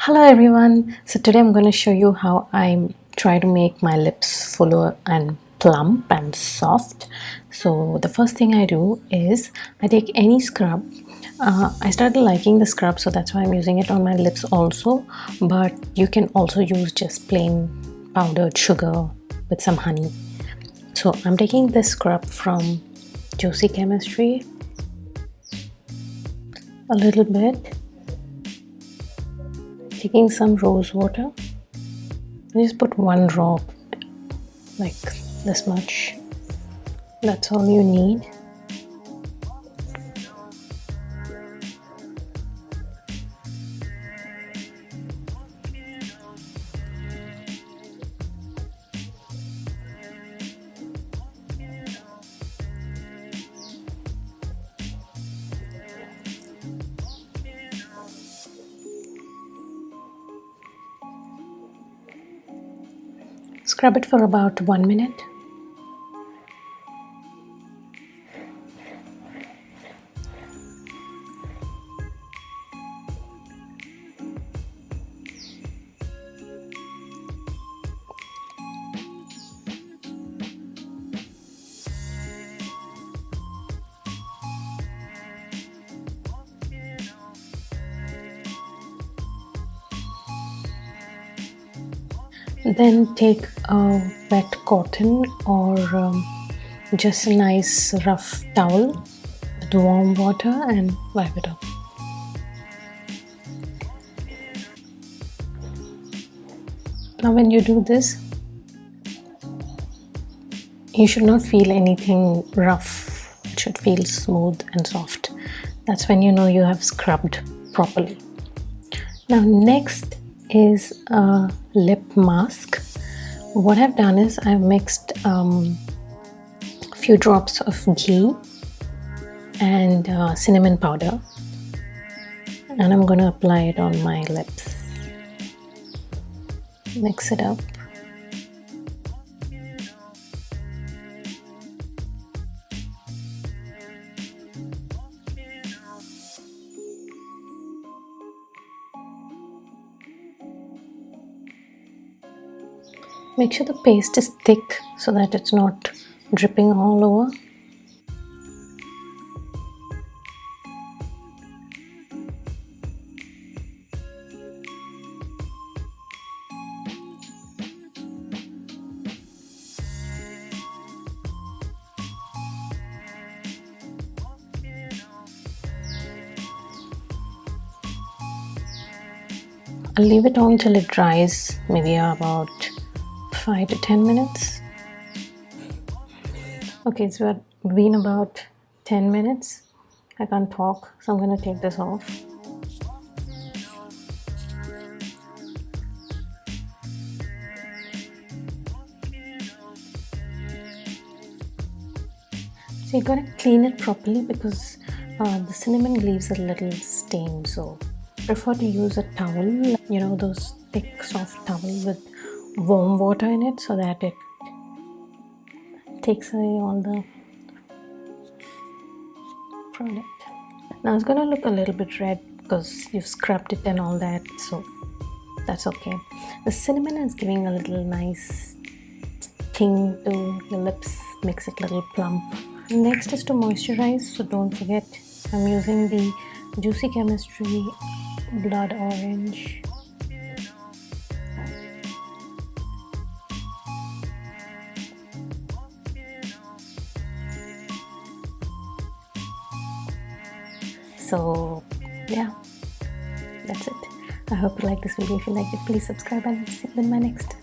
Hello everyone. So today I'm going to show you how I try to make my lips fuller and plump and soft. So the first thing I do is I take any scrub. I started liking the scrub, so that's why I'm using it on my lips also. But you can also use just plain powdered sugar with some honey. So I'm taking this scrub from Juicy Chemistry, a little bit, taking some rose water. I just put one drop, like this much. That's all you need. Scrub it for about 1 minute. Then take a wet cotton or just a nice rough towel with warm water and wipe it up. Now when you do this, you should not feel anything rough. It should feel smooth and soft. That's when you know you have scrubbed properly. Now next is a lip mask. What I've done is I've mixed a few drops of ghee and cinnamon powder, and I'm going to apply it on my lips. Mix it up. Make sure the paste is thick so that it's not dripping all over. I'll leave it on till it dries, maybe about 5 to 10 minutes. Okay, it's been about 10 minutes. I can't talk, so I'm going to take this off. So you gotta clean it properly because the cinnamon leaves a little stain, so prefer to use a towel, you know, those thick soft towels with warm water in it, so that it takes away all the product. Now it's gonna look a little bit red because you've scrubbed it and all that, so that's okay. The cinnamon is giving a little nice ting to your lips, makes it a little plump. Next is to moisturize, so don't forget I'm using the Juicy Chemistry Blood Orange. So yeah, that's it. I hope you like this video. If you liked it, please subscribe and see you in my next.